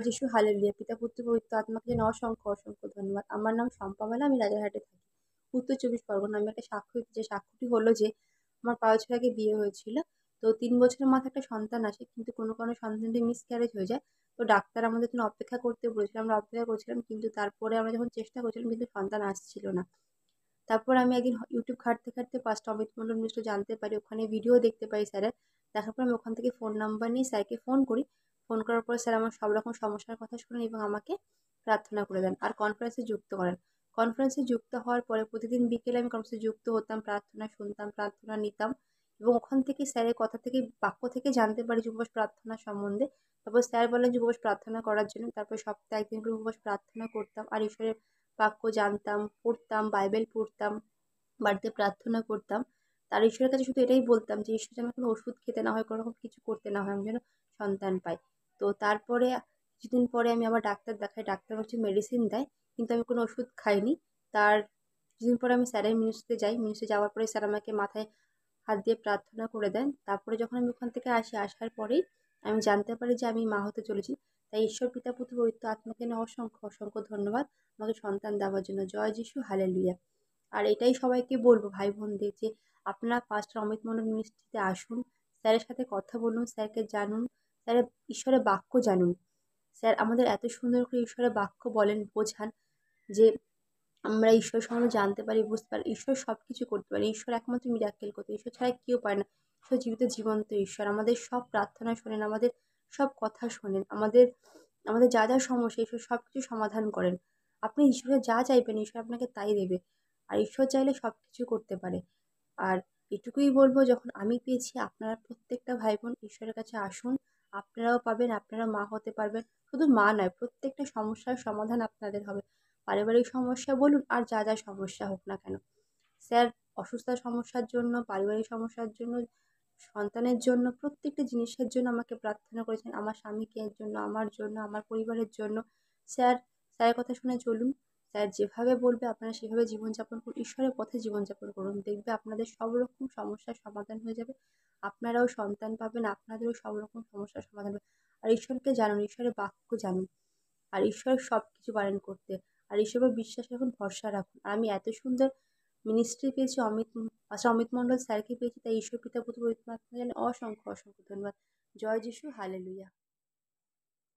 যিশু হালেলুয়া। পিতা পুত্র পবিত্র আত্মাকে যেন অসংখ্য অসংখ্য ধন্যবাদ। আমার নাম শম্পা মালা, আমি রাজারহাটে থাকি, উত্তর চব্বিশ পরগনা। আমি একটা সাক্ষ্য দিতে চাই। সাক্ষ্যটি হলো যে আমার 5 বছর আগে বিয়ে হয়েছিল। তো 3 বছরের মাথায় একটা সন্তান আসে, কিন্তু কোনো কারণে সন্তানটি মিসক্যারেজ হয়ে যায়। তো ডাক্তার আমাদের জন্য অপেক্ষা করতে বলেছিল, আমরা অপেক্ষা করছিলাম, কিন্তু তারপরে আমরা যখন চেষ্টা করছিলাম কিন্তু সন্তান আসছিল না। তারপর আমি একদিন ইউটিউব ঘাঁটতে ঘাঁটতে পাঁচটা অমিত মন্ডল মিশ্র জানতে পারি, ওখানে ভিডিও দেখতে পাই স্যারের। দেখার পর আমি ওখান থেকে ফোন নাম্বার নিয়ে স্যারকে ফোন করি। ফোন করার পর স্যার আমার সব রকম সমস্যার কথা শুনেন এবং আমাকে প্রার্থনা করে দেন আর কনফারেন্সে যুক্ত করেন। কনফারেন্সে যুক্ত হওয়ার পরে প্রতিদিন বিকেলে আমি কনফারেন্সে যুক্ত হতাম, প্রার্থনা শুনতাম, প্রার্থনা নিতাম এবং ওখান থেকে স্যারের কথা থেকে, বাক্য থেকে জানতে পারি যে উপবাস প্রার্থনা সম্বন্ধে। তারপর স্যার বলেন যে উপবাস প্রার্থনা করার জন্য। তারপর সপ্তাহে একদিন করে উপবাস প্রার্থনা করতাম আর ঈশ্বরের বাক্য জানতাম, পড়তাম, বাইবেল পড়তাম, বাড়িতে প্রার্থনা করতাম। তার ঈশ্বরের কাছে শুধু এটাই বলতাম যে ঈশ্বর যেন কোনো ওষুধ খেতে না হয়, কোনো রকম কিছু করতে না হয়, আমি যেন সন্তান পাই। তো তারপরে কিছুদিন পরে আমি আবার ডাক্তার দেখাই, ডাক্তার হচ্ছে মেডিসিন দেয়, কিন্তু আমি কোনো ওষুধ খাইনি। তার কিছুদিন পরে আমি স্যারের মিনিস্ট্রিতে যাই, মিনিস্ট্রি যাওয়ার পরে স্যার আমাকে মাথায় হাত দিয়ে প্রার্থনা করে দেন। তারপরে যখন আমি ওখান থেকে আসি, আসার পরেই আমি জানতে পারি যে আমি মা হতে চলেছি। তাই ঈশ্বর পিতা পুত্র পবিত্র আত্মাকে নিয়ে অসংখ্য অসংখ্য ধন্যবাদ আমাকে সন্তান দেওয়ার জন্য। জয় যিশু, হালেলুয়া। আর এটাই সবাইকে বলবো ভাই বোনদের যে আপনারা পাঁচটা অমিত মন্ডল মিনিস্ট্রিতে আসুন, স্যারের সাথে কথা বলুন, স্যারকে জানুন, স্যারের ঈশ্বরের বাক্য জানুন। স্যার আমাদের এত সুন্দর করে ঈশ্বরের বাক্য বলেন, বোঝান যে আমরা ঈশ্বর সম্বন্ধে জানতে পারি, বুঝতে পারি। ঈশ্বর সব কিছু করতে পারে, ঈশ্বর একমাত্র মিরাক্কেল করতে, ঈশ্বর ছাড়া কেউ পারে না। ঈশ্বর জীবিত জীবন্ত ঈশ্বর, আমাদের সব প্রার্থনা শোনেন, আমাদের সব কথা শোনেন, আমাদের আমাদের যা যা সমস্যা ঈশ্বর সব কিছু সমাধান করেন। আপনি ঈশ্বরের যা চাইবেন ঈশ্বর আপনাকে তাই দেবে। আর ঈশ্বর চাইলে সব কিছু করতে পারে। আর এটুকুই বলবো, যখন আমি পেয়েছি আপনারা প্রত্যেকটা ভাই বোন ঈশ্বরের কাছে আসুন, আপনারাও পাবেন, আপনারা মা হতে পারবেন। শুধু মা নয়, প্রত্যেকটা সমস্যার সমাধান আপনাদের হবে। পারিবারিক সমস্যা বলুন আর যা যা সমস্যা হোক না কেন, স্যার অসুস্থতার সমস্যার জন্য, পারিবারিক সমস্যার জন্য, সন্তানের জন্য, প্রত্যেকটা জিনিসের জন্য আমাকে প্রার্থনা করেছেন। আমার স্বামীকে জন্য, আমার জন্য, আমার পরিবারের জন্য। স্যার, স্যারের কথা শুনে চলুন। স্যার যেভাবে বলবে আপনারা সেভাবে জীবনযাপন করুন, ঈশ্বরের পথে জীবনযাপন করুন। দেখবে আপনাদের সব রকম সমস্যার সমাধান হয়ে যাবে। আপনারাও সন্তান পাবেন, আপনাদেরও সব রকম সমস্যার সমাধান হবে। আর ঈশ্বরকে জানুন, ঈশ্বরের বাক্য জানুন। আর ঈশ্বর সব কিছু পারেন করতে। আর ঈশ্বরের বিশ্বাস রাখুন, ভরসা রাখুন। আর আমি এত সুন্দর মিনিস্ট্রি পেয়েছি, অমিত মন্ডল স্যারকে পেয়েছি, তাই ঈশ্বর পিতা পুত্র পবিত্র আত্মাকে জানাই অসংখ্য অসংখ্য ধন্যবাদ। জয় যিশু, হালেলুয়া।